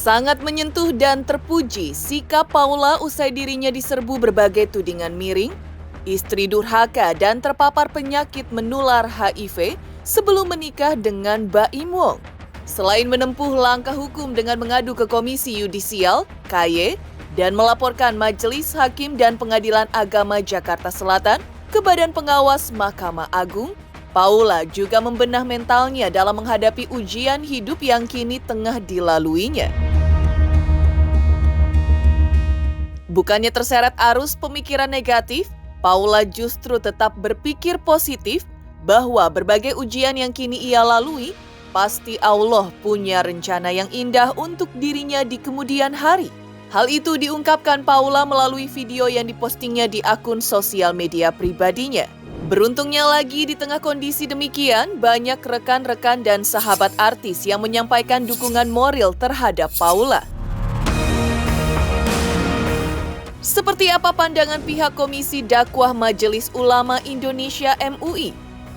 Sangat menyentuh dan terpuji sikap Paula usai dirinya diserbu berbagai tudingan miring, istri durhaka dan terpapar penyakit menular HIV sebelum menikah dengan Baim Wong. Selain menempuh langkah hukum dengan mengadu ke Komisi Yudisial, KY, dan melaporkan Majelis Hakim dan Pengadilan Agama Jakarta Selatan ke Badan Pengawas Mahkamah Agung, Paula juga membenah mentalnya dalam menghadapi ujian hidup yang kini tengah dilaluinya. Bukannya terseret arus pemikiran negatif, Paula justru tetap berpikir positif bahwa berbagai ujian yang kini ia lalui, pasti Allah punya rencana yang indah untuk dirinya di kemudian hari. Hal itu diungkapkan Paula melalui video yang dipostingnya di akun sosial media pribadinya. Beruntungnya lagi di tengah kondisi demikian, banyak rekan-rekan dan sahabat artis yang menyampaikan dukungan moral terhadap Paula. Seperti apa pandangan pihak Komisi Dakwah Majelis Ulama Indonesia MUI,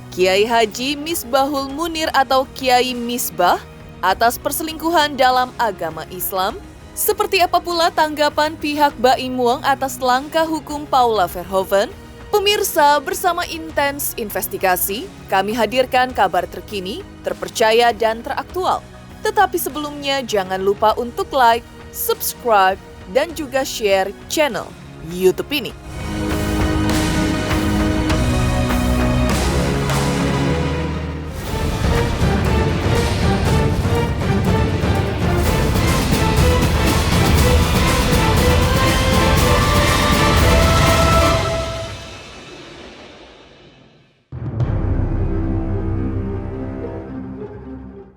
Kiai Haji Misbahul Munir atau Kiai Misbah atas perselingkuhan dalam agama Islam? Seperti apa pula tanggapan pihak Baim Wong atas langkah hukum Paula Verhoeven? Pemirsa, bersama Intens Investigasi, kami hadirkan kabar terkini, terpercaya dan teraktual. Tetapi sebelumnya jangan lupa untuk like, subscribe, dan juga share channel YouTube ini.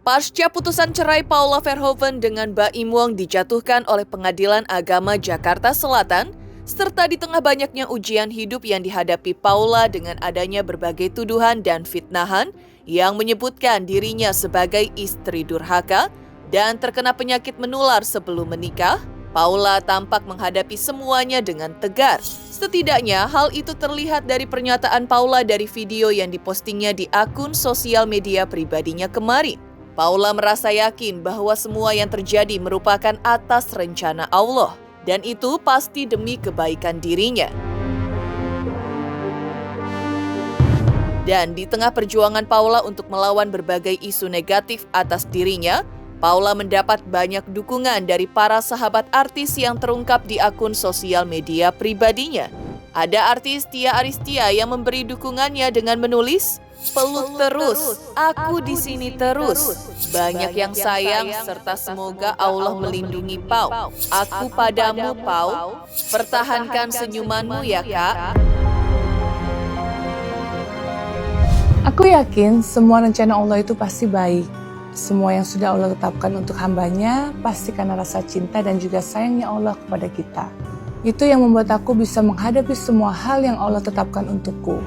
Pasca putusan cerai Paula Verhoeven dengan Baim Wong dijatuhkan oleh Pengadilan Agama Jakarta Selatan, serta di tengah banyaknya ujian hidup yang dihadapi Paula dengan adanya berbagai tuduhan dan fitnahan yang menyebutkan dirinya sebagai istri durhaka dan terkena penyakit menular sebelum menikah, Paula tampak menghadapi semuanya dengan tegar. Setidaknya hal itu terlihat dari pernyataan Paula dari video yang dipostingnya di akun sosial media pribadinya kemarin. Paula merasa yakin bahwa semua yang terjadi merupakan atas rencana Allah, dan itu pasti demi kebaikan dirinya. Dan di tengah perjuangan Paula untuk melawan berbagai isu negatif atas dirinya, Paula mendapat banyak dukungan dari para sahabat artis yang terungkap di akun sosial media pribadinya. Ada artis Tia Aristia yang memberi dukungannya dengan menulis, "Peluk terus, aku di sini terus. Banyak yang sayang serta semoga Allah melindungi Pau. Aku padamu Pau, pertahankan senyumanmu ya Kak." Aku yakin semua rencana Allah itu pasti baik. Semua yang sudah Allah tetapkan untuk hambanya pasti karena rasa cinta dan juga sayangnya Allah kepada kita. Itu yang membuat aku bisa menghadapi semua hal yang Allah tetapkan untukku.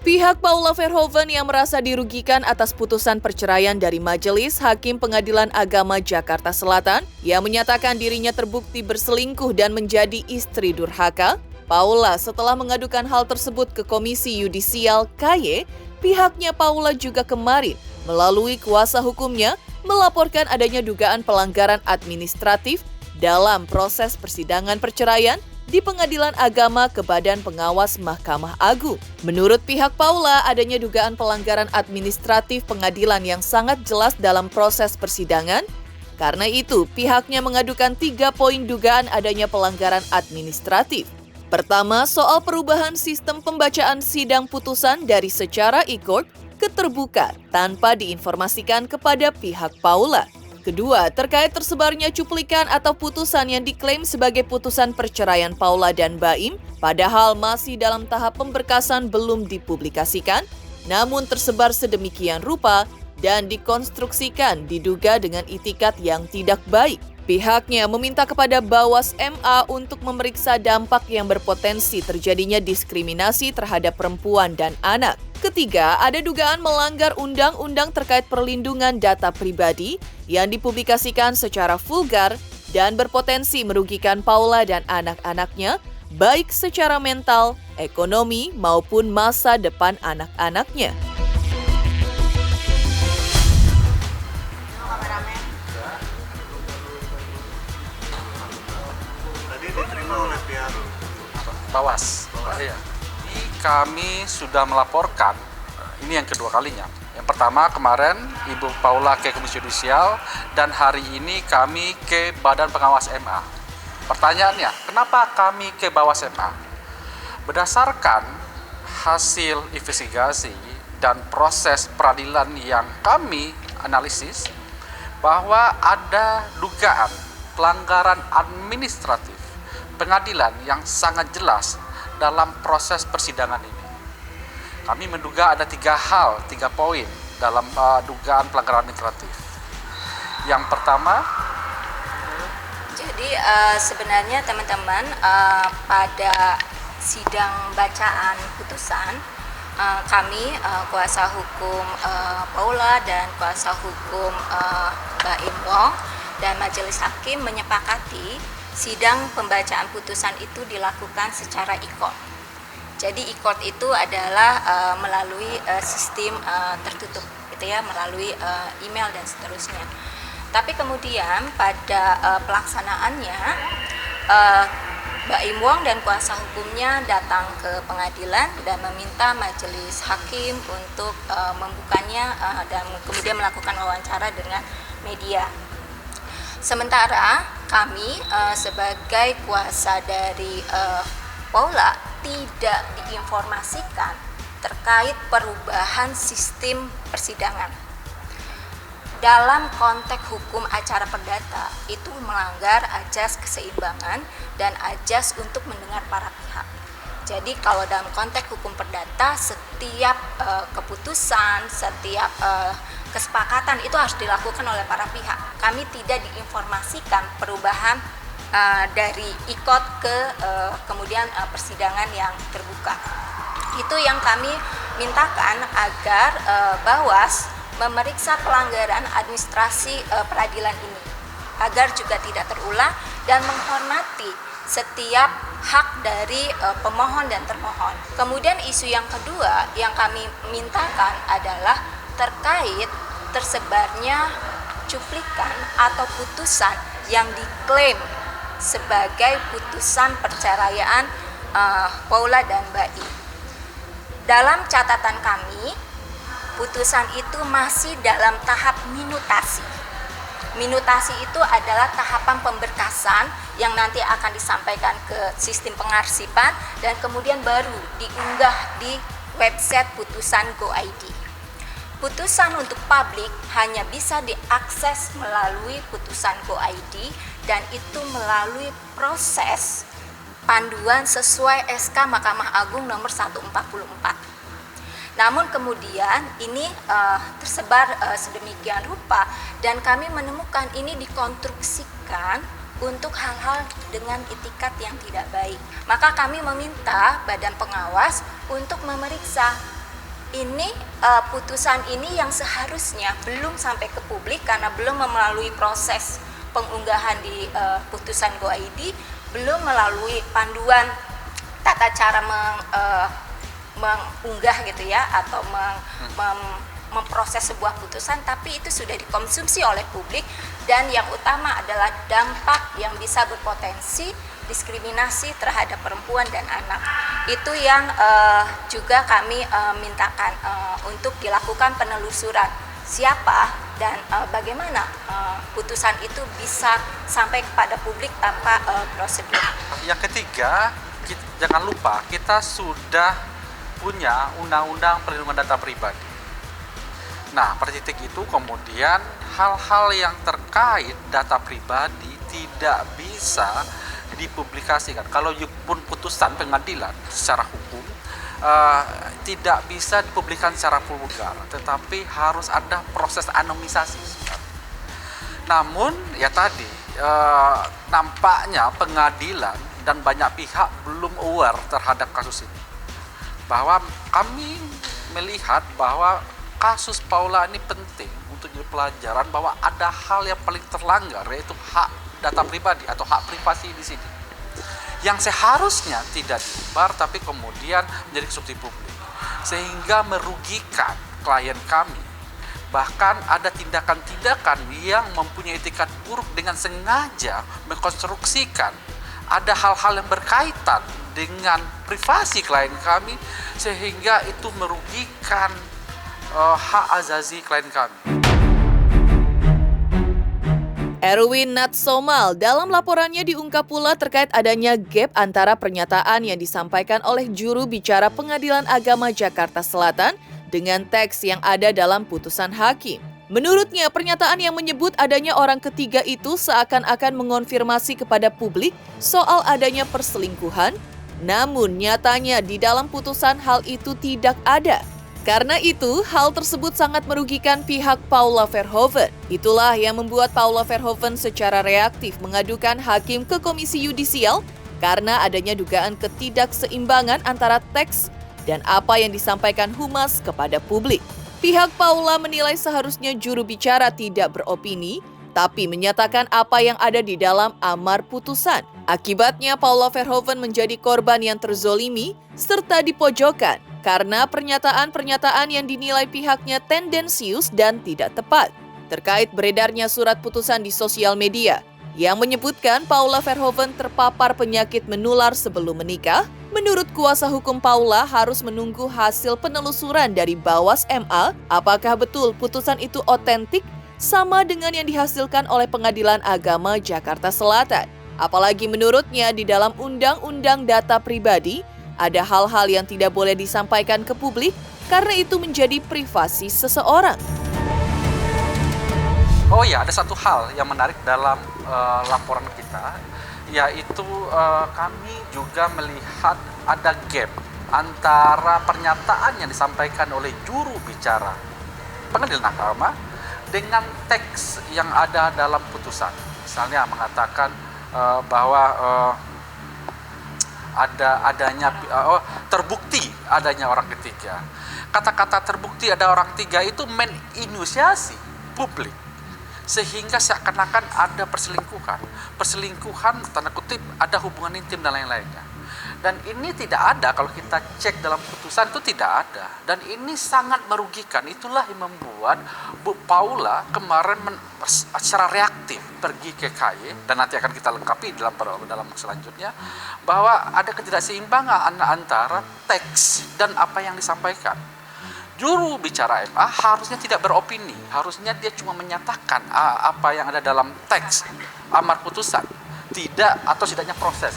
Pihak Paula Verhoeven yang merasa dirugikan atas putusan perceraian dari Majelis Hakim Pengadilan Agama Jakarta Selatan yang menyatakan dirinya terbukti berselingkuh dan menjadi istri durhaka, Paula setelah mengadukan hal tersebut ke Komisi Yudisial KY, pihaknya Paula juga kemarin melalui kuasa hukumnya melaporkan adanya dugaan pelanggaran administratif dalam proses persidangan perceraian di Pengadilan Agama ke Badan Pengawas Mahkamah Agung. Menurut pihak Paula, adanya dugaan pelanggaran administratif pengadilan yang sangat jelas dalam proses persidangan. Karena itu, pihaknya mengadukan 3 poin dugaan adanya pelanggaran administratif. Pertama, soal perubahan sistem pembacaan sidang putusan dari secara e-court ke terbuka tanpa diinformasikan kepada pihak Paula. Kedua, terkait tersebarnya cuplikan atau putusan yang diklaim sebagai putusan perceraian Paula dan Baim, padahal masih dalam tahap pemberkasan belum dipublikasikan, namun tersebar sedemikian rupa dan dikonstruksikan diduga dengan itikat yang tidak baik. Pihaknya meminta kepada Bawas MA untuk memeriksa dampak yang berpotensi terjadinya diskriminasi terhadap perempuan dan anak. Ketiga, ada dugaan melanggar undang-undang terkait perlindungan data pribadi yang dipublikasikan secara vulgar dan berpotensi merugikan Paula dan anak-anaknya, baik secara mental, ekonomi, maupun masa depan anak-anaknya. Bawas. Iya. Ini kami sudah melaporkan, ini yang kedua kalinya. Yang pertama kemarin Ibu Paula ke Komisi Yudisial dan hari ini kami ke Badan Pengawas MA. Pertanyaannya, kenapa kami ke Bawas MA? Berdasarkan hasil investigasi dan proses peradilan yang kami analisis bahwa ada dugaan pelanggaran administratif pengadilan yang sangat jelas dalam proses persidangan ini. Kami menduga ada 3 poin dalam dugaan pelanggaran administratif. Yang pertama, jadi sebenarnya teman-teman pada sidang bacaan putusan kami kuasa hukum Paula dan kuasa hukum Mbak Im Wong dan majelis hakim menyepakati sidang pembacaan putusan itu dilakukan secara e-court. Jadi e-court itu adalah melalui sistem tertutup, gitu ya, melalui email dan seterusnya. Tapi kemudian pada pelaksanaannya Mbak Im Wong dan kuasa hukumnya datang ke pengadilan dan meminta majelis hakim untuk membukanya dan kemudian melakukan wawancara dengan media. Sementara kami sebagai kuasa dari Paula tidak diinformasikan terkait perubahan sistem persidangan. Dalam konteks hukum acara perdata itu melanggar ajas keseimbangan dan ajas untuk mendengar para pihak. Jadi kalau dalam konteks hukum perdata setiap keputusan, setiap kesepakatan itu harus dilakukan oleh para pihak. Kami tidak diinformasikan perubahan dari e-court ke kemudian persidangan yang terbuka. Itu yang kami mintakan agar Bawas memeriksa pelanggaran administrasi peradilan ini agar juga tidak terulang dan menghormati setiap hak dari pemohon dan termohon. Kemudian isu yang kedua yang kami mintakan adalah terkait tersebarnya cuplikan atau putusan yang diklaim sebagai putusan perceraian Paula dan Mbak I. Dalam catatan kami, putusan itu masih dalam tahap minutasi. Minutasi itu adalah tahapan pemberkasan yang nanti akan disampaikan ke sistem pengarsipan dan kemudian baru diunggah di website putusan Go.id. Putusan untuk publik hanya bisa diakses melalui putusan Go.id dan itu melalui proses panduan sesuai SK Mahkamah Agung nomor 144. Namun kemudian ini tersebar sedemikian rupa dan kami menemukan ini dikonstruksikan untuk hal-hal dengan itikat yang tidak baik. Maka kami meminta Badan Pengawas untuk memeriksa ini putusan ini yang seharusnya belum sampai ke publik karena belum melalui proses pengunggahan di putusan Go.id, belum melalui panduan tata cara mengunggah gitu ya atau memproses sebuah putusan, tapi itu sudah dikonsumsi oleh publik dan yang utama adalah dampak yang bisa berpotensi diskriminasi terhadap perempuan dan anak. Itu yang juga kami mintakan untuk dilakukan penelusuran siapa dan bagaimana putusan itu bisa sampai kepada publik tanpa prosedur. Yang ketiga, jangan lupa kita sudah punya undang-undang perlindungan data pribadi. Nah, pada titik itu kemudian hal-hal yang terkait data pribadi tidak bisa dipublikasikan. Kalau pun putusan pengadilan secara hukum tidak bisa dipublikasikan secara vulgar, tetapi harus ada proses anonimisasi. Namun ya tadi nampaknya pengadilan dan banyak pihak belum aware terhadap kasus ini. Bahwa kami melihat bahwa kasus Paula ini penting untuk jadi pelajaran bahwa ada hal yang paling terlanggar, yaitu hak data pribadi atau hak privasi di sini. Yang seharusnya tidak diumbar tapi kemudian menjadi konsumsi publik. Sehingga merugikan klien kami. Bahkan ada tindakan-tindakan yang mempunyai etikat buruk dengan sengaja mengkonstruksikan ada hal-hal yang berkaitan dengan privasi klien kami sehingga itu merugikan hak azazi klien kami. Erwin Natsomal dalam laporannya diungkap pula terkait adanya gap antara pernyataan yang disampaikan oleh juru bicara Pengadilan Agama Jakarta Selatan dengan teks yang ada dalam putusan hakim. Menurutnya, pernyataan yang menyebut adanya orang ketiga itu seakan-akan mengonfirmasi kepada publik soal adanya perselingkuhan, namun nyatanya di dalam putusan hal itu tidak ada. Karena itu, hal tersebut sangat merugikan pihak Paula Verhoeven. Itulah yang membuat Paula Verhoeven secara reaktif mengadukan hakim ke Komisi Yudisial karena adanya dugaan ketidakseimbangan antara teks dan apa yang disampaikan humas kepada publik. Pihak Paula menilai seharusnya juru bicara tidak beropini, tapi menyatakan apa yang ada di dalam amar putusan. Akibatnya, Paula Verhoeven menjadi korban yang terzolimi serta dipojokkan karena pernyataan-pernyataan yang dinilai pihaknya tendensius dan tidak tepat. Terkait beredarnya surat putusan di sosial media yang menyebutkan Paula Verhoeven terpapar penyakit menular sebelum menikah, menurut kuasa hukum Paula harus menunggu hasil penelusuran dari Bawas MA apakah betul putusan itu otentik sama dengan yang dihasilkan oleh Pengadilan Agama Jakarta Selatan. Apalagi menurutnya di dalam Undang-Undang Data Pribadi, ada hal-hal yang tidak boleh disampaikan ke publik karena itu menjadi privasi seseorang. Oh ya, ada satu hal yang menarik dalam laporan kita, yaitu kami juga melihat ada gap antara pernyataan yang disampaikan oleh juru bicara Pengadilan Agama dengan teks yang ada dalam putusan. Misalnya mengatakan bahwa adanya terbukti adanya orang ketiga. Kata-kata terbukti ada orang ketiga itu menginisiasi publik sehingga seakan-akan ada perselingkuhan. Perselingkuhan tanda kutip ada hubungan intim dan lain-lainnya. Dan ini tidak ada kalau kita cek dalam putusan itu tidak ada. Dan ini sangat merugikan. Itulah yang membuat Bu Paula kemarin secara reaktif pergi ke KY dan nanti akan kita lengkapi dalam selanjutnya bahwa ada ketidakseimbangan antara teks dan apa yang disampaikan. Juru bicara MA harusnya tidak beropini, harusnya dia cuma menyatakan apa yang ada dalam teks amar putusan, tidak atau setidaknya proses.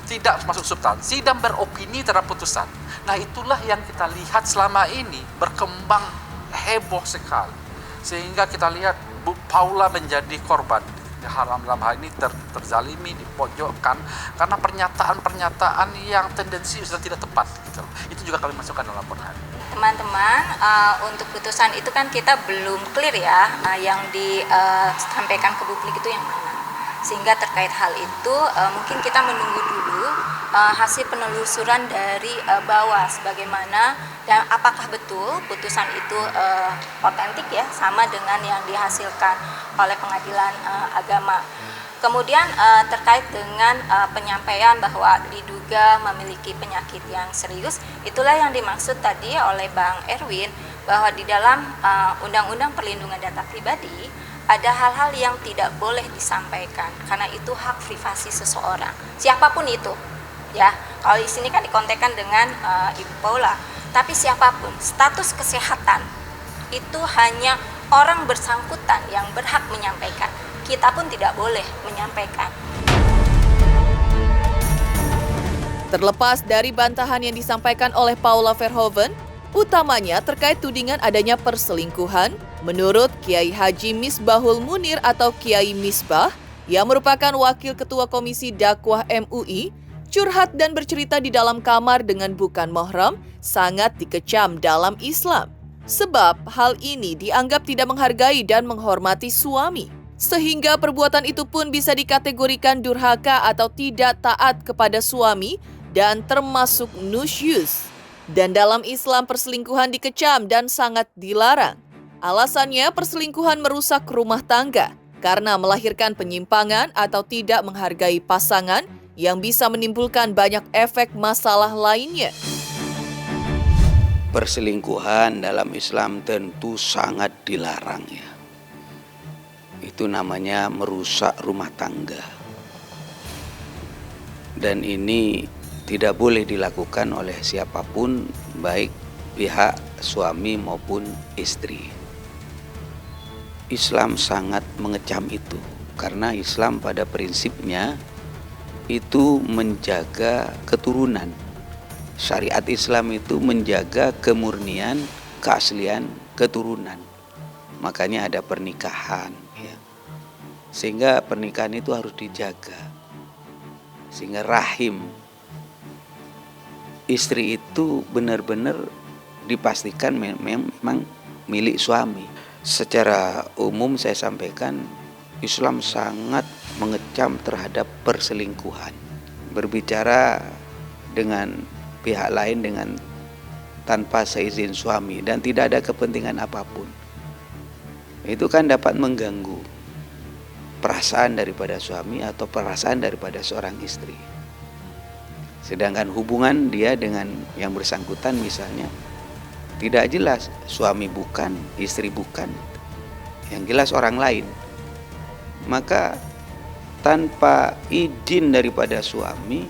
Tidak masuk substansi dan beropini terhadap putusan. Nah, itulah yang kita lihat selama ini berkembang heboh sekali. Sehingga kita lihat Bu Paula menjadi korban. Dalam hal ini terzalimi, dipojokkan karena pernyataan-pernyataan yang tendensius dan tidak tepat. Gitu. Itu juga kami masukkan dalam laporan. Teman-teman, untuk putusan itu kan kita belum clear ya, yang disampaikan ke publik itu yang mana. Sehingga terkait hal itu mungkin kita menunggu dulu hasil penelusuran dari Bawas bagaimana dan apakah betul putusan itu otentik ya sama dengan yang dihasilkan oleh Pengadilan Agama. Kemudian terkait dengan penyampaian bahwa diduga memiliki penyakit yang serius, itulah yang dimaksud tadi oleh Bang Erwin bahwa di dalam Undang-Undang Perlindungan Data Pribadi ada hal-hal yang tidak boleh disampaikan karena itu hak privasi seseorang, siapapun itu. Ya, kalau di sini kan dikontekskan dengan Ibu Paula, tapi siapapun, status kesehatan itu hanya orang bersangkutan yang berhak menyampaikan. Kita pun tidak boleh menyampaikan. Terlepas dari bantahan yang disampaikan oleh Paula Verhoeven, utamanya terkait tudingan adanya perselingkuhan, menurut Kiai Haji Misbahul Munir atau Kiai Misbah, yang merupakan Wakil Ketua Komisi Dakwah MUI, curhat dan bercerita di dalam kamar dengan bukan mahram sangat dikecam dalam Islam. Sebab hal ini dianggap tidak menghargai dan menghormati suami. Sehingga perbuatan itu pun bisa dikategorikan durhaka atau tidak taat kepada suami dan termasuk nusyuz. Dan dalam Islam perselingkuhan dikecam dan sangat dilarang. Alasannya perselingkuhan merusak rumah tangga karena melahirkan penyimpangan atau tidak menghargai pasangan yang bisa menimbulkan banyak efek masalah lainnya. Perselingkuhan dalam Islam tentu sangat dilarang ya. Itu namanya merusak rumah tangga. Dan ini tidak boleh dilakukan oleh siapapun, baik pihak suami maupun istri. Islam sangat mengecam itu, karena Islam pada prinsipnya itu menjaga keturunan. Syariat Islam itu menjaga kemurnian, keaslian keturunan. Makanya ada pernikahan, ya. Sehingga pernikahan itu harus dijaga. Sehingga rahim istri itu benar-benar dipastikan memang milik suami. Secara umum saya sampaikan, Islam sangat mengecam terhadap perselingkuhan. Berbicara dengan pihak lain dengan tanpa seizin suami dan tidak ada kepentingan apapun. Itu kan dapat mengganggu perasaan daripada suami atau perasaan daripada seorang istri. Sedangkan hubungan dia dengan yang bersangkutan misalnya tidak jelas, suami bukan, istri bukan, yang jelas orang lain. Maka tanpa izin daripada suami,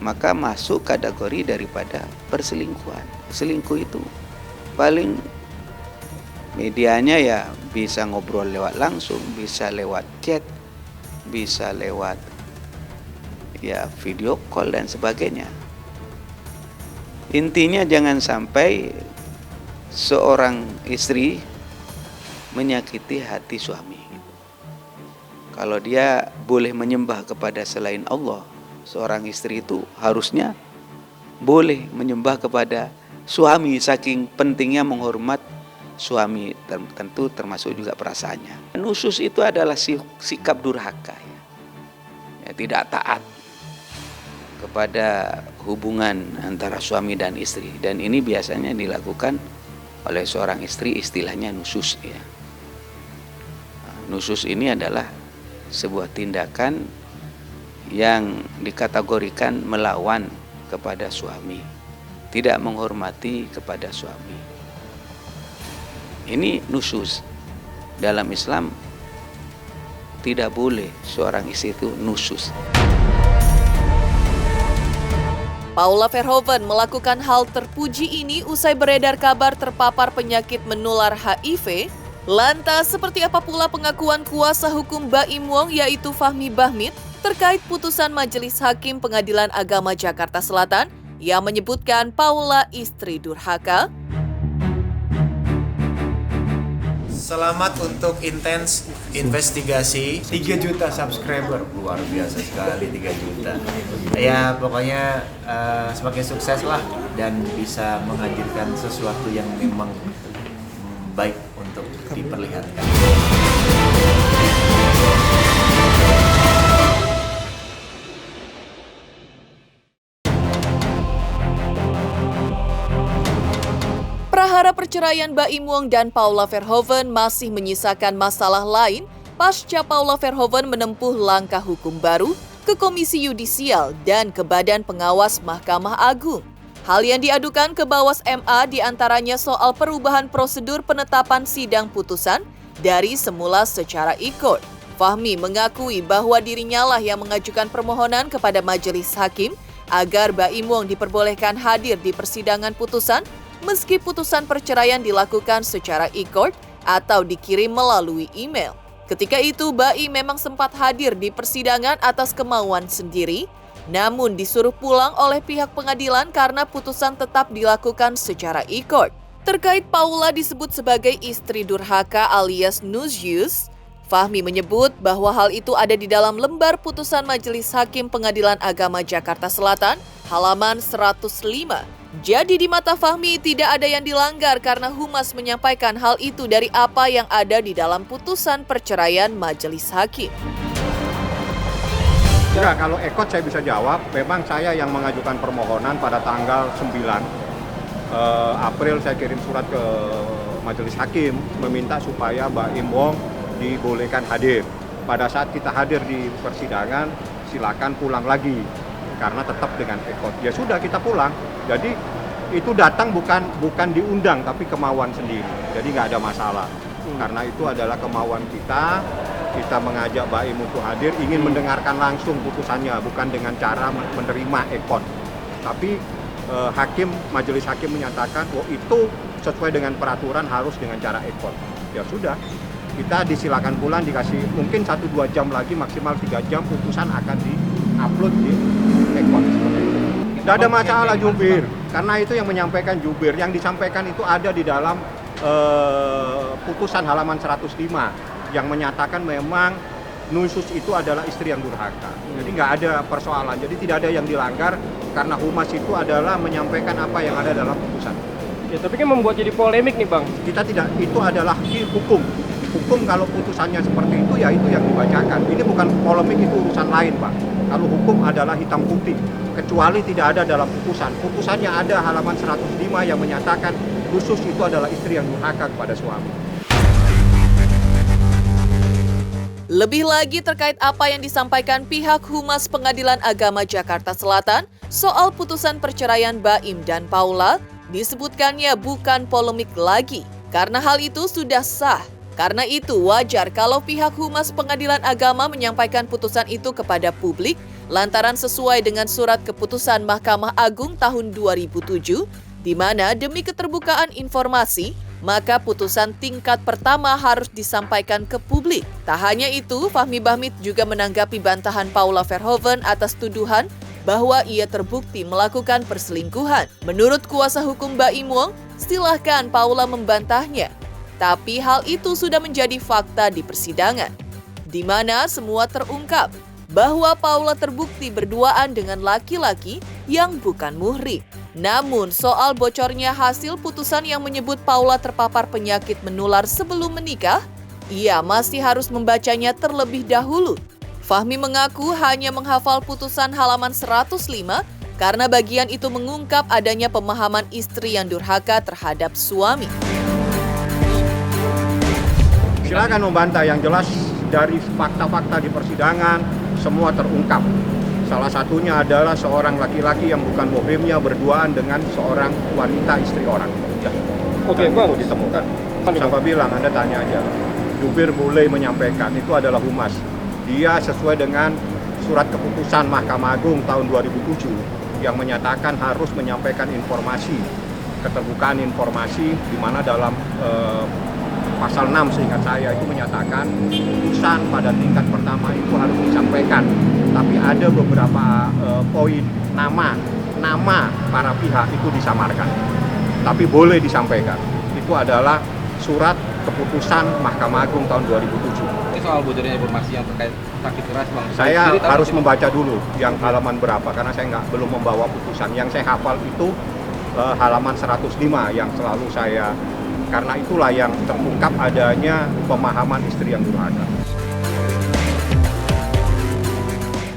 maka masuk kategori daripada perselingkuhan. Selingkuh itu paling medianya ya bisa ngobrol lewat langsung, bisa lewat chat, bisa lewat ya video call dan sebagainya. Intinya jangan sampai seorang istri menyakiti hati suami. Kalau dia boleh menyembah kepada selain Allah, seorang istri itu harusnya boleh menyembah kepada suami, saking pentingnya menghormat suami, tentu termasuk juga perasaannya. Nusyuz itu adalah sikap durhaka, ya, tidak taat kepada hubungan antara suami dan istri, dan ini biasanya dilakukan oleh seorang istri, istilahnya nusyuz, ya. Nusyuz ini adalah sebuah tindakan yang dikategorikan melawan kepada suami, tidak menghormati kepada suami. Ini nusyuz. Dalam Islam tidak boleh seorang istri itu nusyuz. Paula Verhoeven melakukan hal terpuji ini usai beredar kabar terpapar penyakit menular HIV. Lantas, seperti apa pula pengakuan kuasa hukum Baim Wong yaitu Fahmi Bahmid terkait putusan Majelis Hakim Pengadilan Agama Jakarta Selatan yang menyebutkan Paula istri durhaka? Selamat untuk intens investigasi. 3 juta subscriber, luar biasa sekali 3 juta. Ya pokoknya semakin sukses lah dan bisa menghadirkan sesuatu yang memang baik untuk diperlihatkan. Prahara perceraian Baim Wong dan Paula Verhoeven masih menyisakan masalah lain pasca Paula Verhoeven menempuh langkah hukum baru ke Komisi Yudisial dan ke Badan Pengawas Mahkamah Agung. Hal yang diadukan ke Bawas MA diantaranya soal perubahan prosedur penetapan sidang putusan dari semula secara e-court. Fahmi mengakui bahwa dirinya lah yang mengajukan permohonan kepada Majelis Hakim agar Baim Wong diperbolehkan hadir di persidangan putusan meski putusan perceraian dilakukan secara e-court atau dikirim melalui email. Ketika itu, Baim memang sempat hadir di persidangan atas kemauan sendiri, namun disuruh pulang oleh pihak pengadilan karena putusan tetap dilakukan secara e-court. Terkait Paula disebut sebagai istri durhaka alias nusyuz, Fahmi menyebut bahwa hal itu ada di dalam lembar putusan Majelis Hakim Pengadilan Agama Jakarta Selatan, halaman 105. Jadi di mata Fahmi tidak ada yang dilanggar karena Humas menyampaikan hal itu dari apa yang ada di dalam putusan perceraian Majelis Hakim. Enggak, kalau ekot saya bisa jawab, memang saya yang mengajukan permohonan pada tanggal 9 April saya kirim surat ke Majelis Hakim meminta supaya Baim Wong dibolehkan hadir. Pada saat kita hadir di persidangan, silakan pulang lagi karena tetap dengan ekot. Ya sudah, kita pulang. Jadi itu datang bukan diundang tapi kemauan sendiri. Jadi nggak ada masalah. Karena itu adalah kemauan kita kita mengajak Baim untuk hadir, ingin mendengarkan langsung putusannya, bukan dengan cara menerima ekon. Tapi majelis hakim menyatakan, itu sesuai dengan peraturan harus dengan cara ekon. Ya sudah, kita disilakan pulang, dikasih mungkin 1-2 jam lagi, maksimal 3 jam, putusan akan di-upload di ekon. Tidak ada masalah jubir, karena itu yang menyampaikan jubir. Yang disampaikan itu ada di dalam putusan halaman 105 yang menyatakan memang nusus itu adalah istri yang durhaka. Jadi nggak ada persoalan, jadi tidak ada yang dilanggar karena humas itu adalah menyampaikan apa yang ada dalam putusan. Ya, tapi kan membuat jadi polemik nih Bang. Kita tidak, itu adalah hukum. Hukum kalau putusannya seperti itu ya itu yang dibacakan. Ini bukan polemik, itu urusan lain Pak. Kalau hukum adalah hitam putih, kecuali tidak ada dalam putusan. Putusannya ada halaman 105 yang menyatakan khusus itu adalah istri yang durhaka kepada suami. Lebih lagi terkait apa yang disampaikan pihak Humas Pengadilan Agama Jakarta Selatan soal putusan perceraian Baim dan Paula, disebutkannya bukan polemik lagi, karena hal itu sudah sah. Karena itu wajar kalau pihak Humas Pengadilan Agama menyampaikan putusan itu kepada publik lantaran sesuai dengan surat keputusan Mahkamah Agung tahun 2007, di mana demi keterbukaan informasi, maka putusan tingkat pertama harus disampaikan ke publik. Tak hanya itu, Fahmi Bahmid juga menanggapi bantahan Paula Verhoeven atas tuduhan bahwa ia terbukti melakukan perselingkuhan. Menurut kuasa hukum Baim Wong, silahkan Paula membantahnya. Tapi hal itu sudah menjadi fakta di persidangan, di mana semua terungkap bahwa Paula terbukti berduaan dengan laki-laki yang bukan muhrim. Namun, soal bocornya hasil putusan yang menyebut Paula terpapar penyakit menular sebelum menikah, ia masih harus membacanya terlebih dahulu. Fahmi mengaku hanya menghafal putusan halaman 105 karena bagian itu mengungkap adanya pemahaman istri yang durhaka terhadap suami. Silakan membantah, yang jelas dari fakta-fakta di persidangan semua terungkap. Salah satunya adalah seorang laki-laki yang bukan muhrimnya berduaan dengan seorang wanita istri orang. Ya. Oke, Bang. Itu ditemukan. Siapa bilang, Anda tanya aja. Jubir boleh menyampaikan, itu adalah humas. Dia sesuai dengan surat keputusan Mahkamah Agung tahun 2007 yang menyatakan harus menyampaikan informasi, keterbukaan informasi, di mana dalam pasal 6 seingat saya itu menyatakan putusan pada tingkat pertama itu harus disampaikan. Tapi ada beberapa poin nama para pihak itu disamarkan. Tapi boleh disampaikan. Itu adalah surat keputusan Mahkamah Agung tahun 2007. Ini soal bocornya informasi yang terkait sakit keras Bang. Saya harus membaca dulu yang halaman berapa karena saya belum membawa putusan. Yang saya hafal itu halaman 105 yang selalu saya, karena itulah yang terungkap adanya pemahaman istri yang durhaka.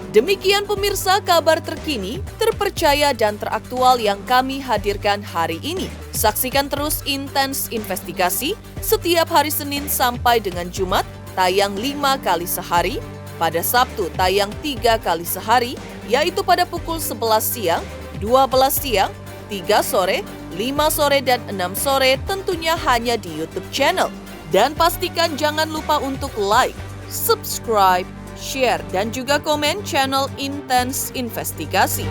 Demikian pemirsa kabar terkini, terpercaya dan teraktual yang kami hadirkan hari ini. Saksikan terus Intens Investigasi setiap hari Senin sampai dengan Jumat, tayang 5 kali sehari, pada Sabtu tayang 3 kali sehari, yaitu pada pukul 11 siang, 12 siang, 3 sore, 5 sore, dan 6 sore, tentunya hanya di YouTube channel. Dan pastikan jangan lupa untuk like, subscribe, share, dan juga komen channel Intens Investigasi.